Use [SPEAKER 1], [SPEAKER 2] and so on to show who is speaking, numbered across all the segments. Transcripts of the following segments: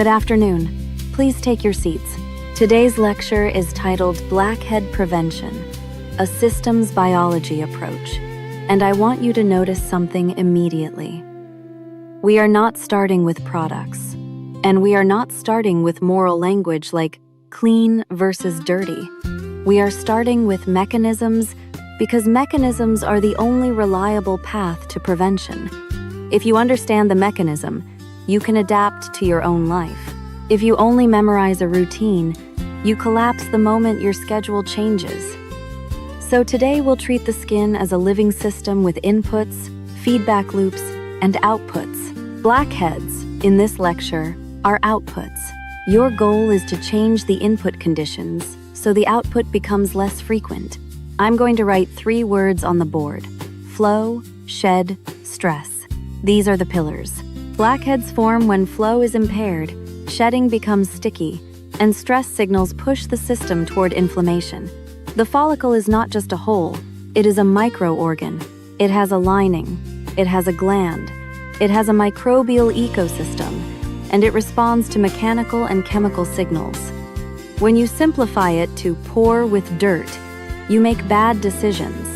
[SPEAKER 1] Good afternoon. Please take your seats. Today's lecture is titled Blackhead Prevention, a systems biology approach, and I want you to notice something immediately. We are not starting with products, and we are not starting with moral language like clean versus dirty. We are starting with mechanisms because mechanisms are the only reliable path to prevention. If you understand the mechanism, you can adapt to your own life. If you only memorize a routine, you collapse the moment your schedule changes. So today we'll treat the skin as a living system with inputs, feedback loops, and outputs. Blackheads, in this lecture, are outputs. Your goal is to change the input conditions so the output becomes less frequent. I'm going to write 3 words on the board: flow, shed, stress. These are the pillars. Blackheads form when flow is impaired, shedding becomes sticky, and stress signals push the system toward inflammation. The follicle is not just a hole, it is a microorgan. It has a lining, it has a gland, it has a microbial ecosystem, and it responds to mechanical and chemical signals. When you simplify it to pore with dirt, you make bad decisions.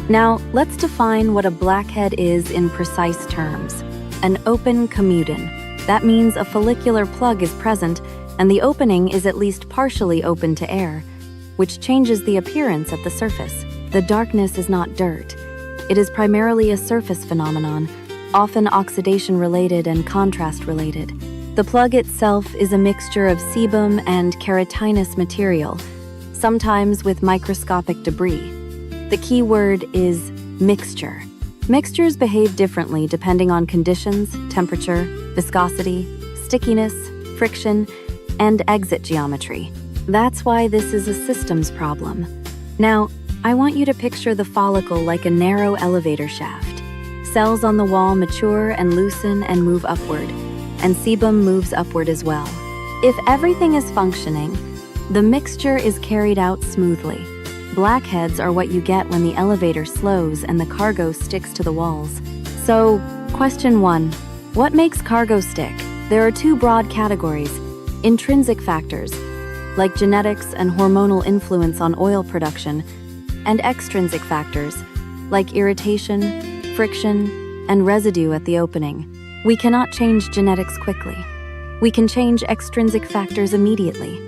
[SPEAKER 1] Now, let's define what a blackhead is in precise terms. An open commuden. That means a follicular plug is present and the opening is at least partially open to air, which changes the appearance at the surface. The darkness is not dirt. It is primarily a surface phenomenon, often oxidation-related and contrast-related. The plug itself is a mixture of sebum and keratinous material, sometimes with microscopic debris. The key word is mixture. Mixtures behave differently depending on conditions, temperature, viscosity, stickiness, friction, and exit geometry. That's why this is a systems problem. Now, I want you to picture the follicle like a narrow elevator shaft. Cells on the wall mature and loosen and move upward, and sebum moves upward as well. If everything is functioning, the mixture is carried out smoothly. Blackheads are what you get when the elevator slows and the cargo sticks to the walls. So, question 1. What makes cargo stick? There are 2 broad categories: intrinsic factors, like genetics and hormonal influence on oil production, and extrinsic factors, like irritation, friction, and residue at the opening. We cannot change genetics quickly. We can change extrinsic factors immediately.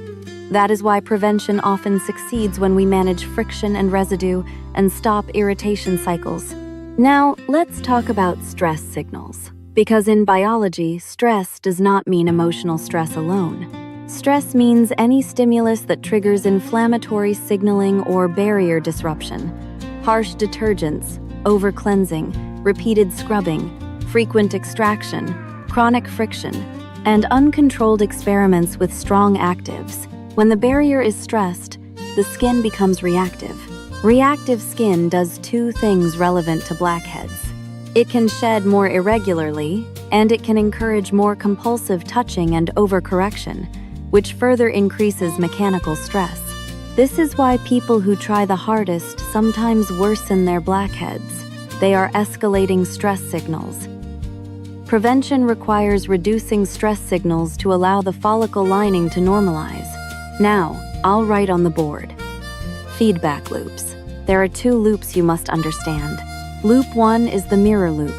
[SPEAKER 1] That is why prevention often succeeds when we manage friction and residue and stop irritation cycles. Now, let's talk about stress signals. Because in biology, stress does not mean emotional stress alone. Stress means any stimulus that triggers inflammatory signaling or barrier disruption. Harsh detergents, over-cleansing, repeated scrubbing, frequent extraction, chronic friction, and uncontrolled experiments with strong actives. When the barrier is stressed, the skin becomes reactive. Reactive skin does 2 things relevant to blackheads. It can shed more irregularly, and it can encourage more compulsive touching and overcorrection, which further increases mechanical stress. This is why people who try the hardest sometimes worsen their blackheads. They are escalating stress signals. Prevention requires reducing stress signals to allow the follicle lining to normalize. Now, I'll write on the board. Feedback loops. There are 2 loops you must understand. Loop 1 is the mirror loop.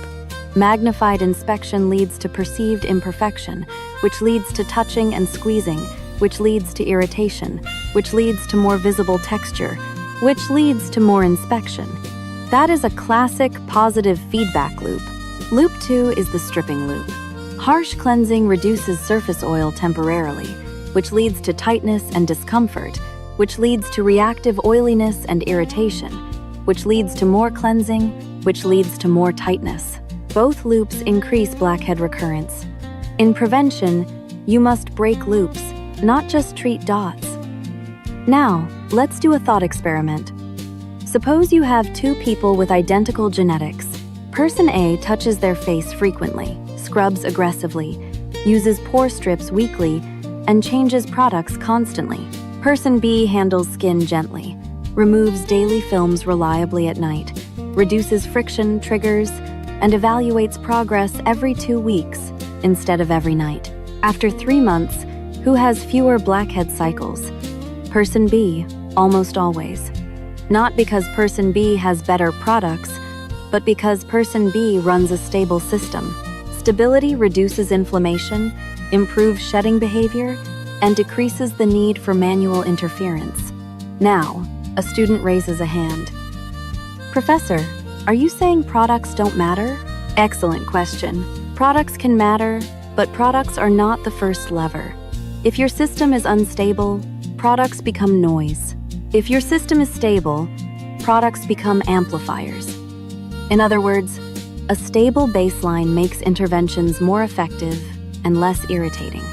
[SPEAKER 1] Magnified inspection leads to perceived imperfection, which leads to touching and squeezing, which leads to irritation, which leads to more visible texture, which leads to more inspection. That is a classic positive feedback loop. Loop 2 is the stripping loop. Harsh cleansing reduces surface oil temporarily, which leads to tightness and discomfort, which leads to reactive oiliness and irritation, which leads to more cleansing, which leads to more tightness. Both loops increase blackhead recurrence. In prevention, you must break loops, not just treat dots. Now, let's do a thought experiment. Suppose you have 2 people with identical genetics. Person A touches their face frequently, scrubs aggressively, uses pore strips weekly, and changes products constantly. Person B handles skin gently, removes daily films reliably at night, reduces friction triggers, and evaluates progress every 2 weeks instead of every night. After 3 months, who has fewer blackhead cycles? Person B, almost always. Not because person B has better products, but because person B runs a stable system. Stability reduces inflammation, improves shedding behavior, and decreases the need for manual interference. Now, a student raises a hand. Professor, are you saying products don't matter? Excellent question. Products can matter, but products are not the first lever. If your system is unstable, products become noise. If your system is stable, products become amplifiers. In other words, a stable baseline makes interventions more effective and less irritating.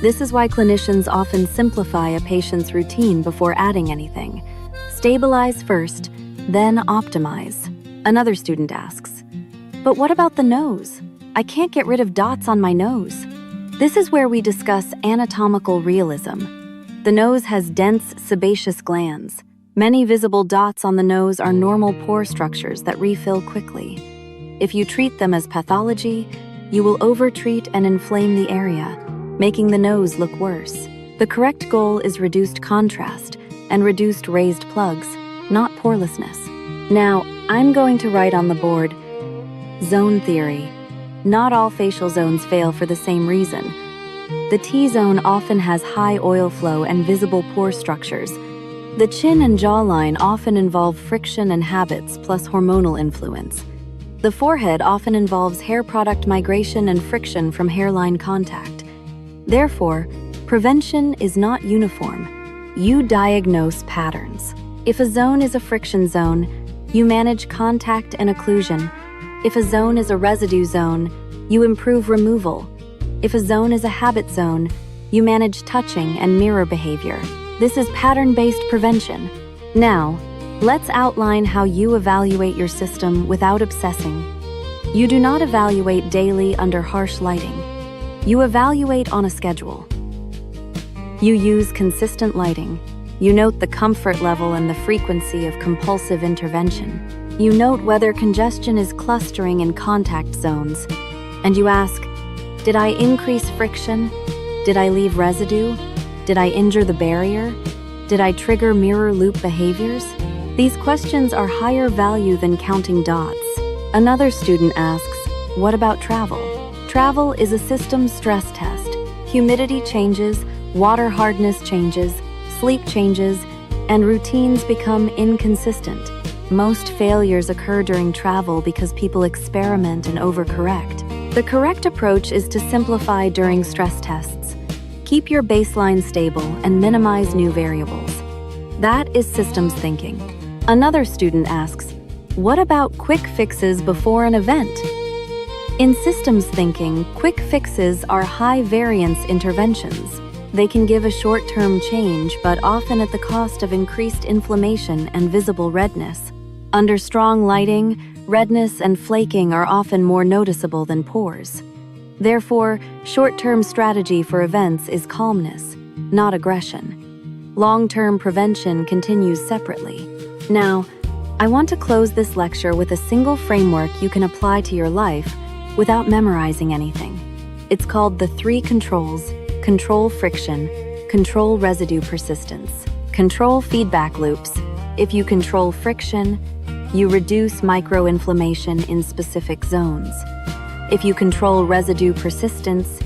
[SPEAKER 1] This is why clinicians often simplify a patient's routine before adding anything. Stabilize first, then optimize. Another student asks, but what about the nose? I can't get rid of dots on my nose. This is where we discuss anatomical realism. The nose has dense, sebaceous glands. Many visible dots on the nose are normal pore structures that refill quickly. If you treat them as pathology, you will overtreat and inflame the area, making the nose look worse. The correct goal is reduced contrast and reduced raised plugs, not porelessness. Now, I'm going to write on the board, zone theory. Not all facial zones fail for the same reason. The T-zone often has high oil flow and visible pore structures. The chin and jawline often involve friction and habits plus hormonal influence. The forehead often involves hair product migration and friction from hairline contact. Therefore, prevention is not uniform. You diagnose patterns. If a zone is a friction zone, you manage contact and occlusion. If a zone is a residue zone, you improve removal. If a zone is a habit zone, you manage touching and mirror behavior. This is pattern-based prevention. Now, let's outline how you evaluate your system without obsessing. You do not evaluate daily under harsh lighting. You evaluate on a schedule. You use consistent lighting. You note the comfort level and the frequency of compulsive intervention. You note whether congestion is clustering in contact zones. And you ask, did I increase friction? Did I leave residue? Did I injure the barrier? Did I trigger mirror loop behaviors? These questions are higher value than counting dots. Another student asks, what about travel? Travel is a system stress test. Humidity changes, water hardness changes, sleep changes, and routines become inconsistent. Most failures occur during travel because people experiment and overcorrect. The correct approach is to simplify during stress tests. Keep your baseline stable and minimize new variables. That is systems thinking. Another student asks, what about quick fixes before an event? In systems thinking, quick fixes are high-variance interventions. They can give a short-term change, but often at the cost of increased inflammation and visible redness. Under strong lighting, redness and flaking are often more noticeable than pores. Therefore, short-term strategy for events is calmness, not aggression. Long-term prevention continues separately. Now, I want to close this lecture with a single framework you can apply to your life without memorizing anything. It's called the 3 controls: control friction, control residue persistence, control feedback loops. If you control friction, you reduce microinflammation in specific zones. If you control residue persistence,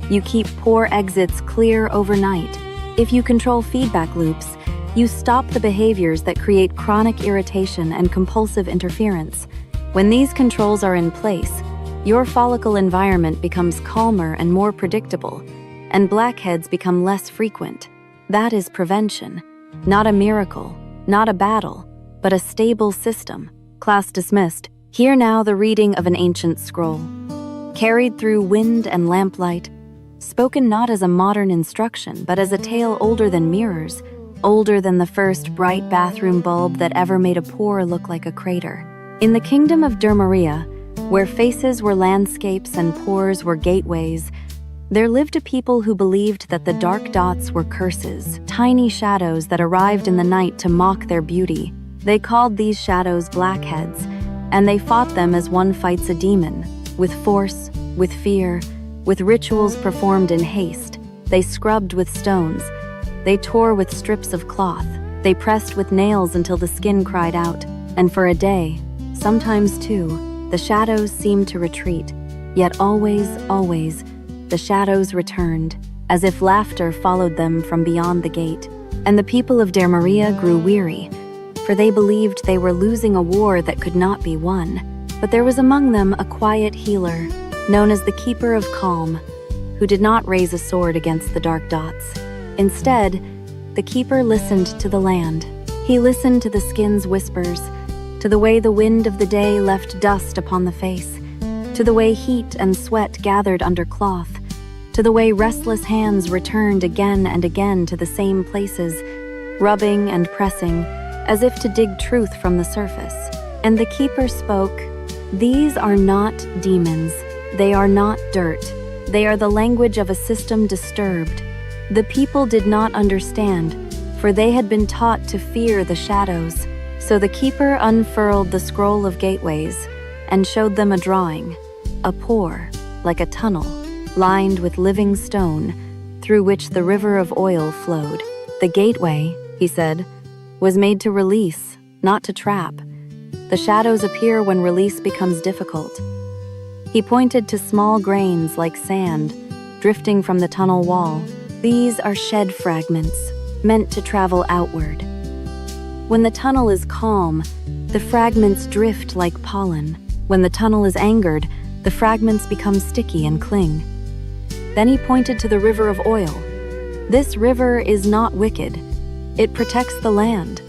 [SPEAKER 1] you keep pore exits clear overnight. If you control feedback loops, you stop the behaviors that create chronic irritation and compulsive interference. When these controls are in place, your follicle environment becomes calmer and more predictable, and blackheads become less frequent. That is prevention, not a miracle, not a battle, but a stable system. Class dismissed. Hear now the reading of an ancient scroll. Carried through wind and lamplight, spoken not as a modern instruction, but as a tale older than mirrors, older than the first bright bathroom bulb that ever made a pore look like a crater. In the kingdom of Dermaria, where faces were landscapes and pores were gateways, there lived a people who believed that the dark dots were curses, tiny shadows that arrived in the night to mock their beauty. They called these shadows blackheads, and they fought them as one fights a demon, with force, with fear, with rituals performed in haste. They scrubbed with stones. They tore with strips of cloth. They pressed with nails until the skin cried out. And for a day, sometimes two, the shadows seemed to retreat. Yet always, always, the shadows returned, as if laughter followed them from beyond the gate. And the people of Dermaria grew weary, for they believed they were losing a war that could not be won. But there was among them a quiet healer, known as the Keeper of Calm, who did not raise a sword against the dark dots. Instead, the Keeper listened to the land. He listened to the skin's whispers, to the way the wind of the day left dust upon the face, to the way heat and sweat gathered under cloth, to the way restless hands returned again and again to the same places, rubbing and pressing, as if to dig truth from the surface. And the Keeper spoke, "These are not demons. They are not dirt. They are the language of a system disturbed." The people did not understand, for they had been taught to fear the shadows. So the Keeper unfurled the scroll of gateways and showed them a drawing, a pore, like a tunnel, lined with living stone, through which the river of oil flowed. The gateway, he said, was made to release, not to trap. The shadows appear when release becomes difficult. He pointed to small grains like sand, drifting from the tunnel wall. These are shed fragments, meant to travel outward. When the tunnel is calm, the fragments drift like pollen. When the tunnel is angered, the fragments become sticky and cling. Then he pointed to the river of oil. This river is not wicked. It protects the land.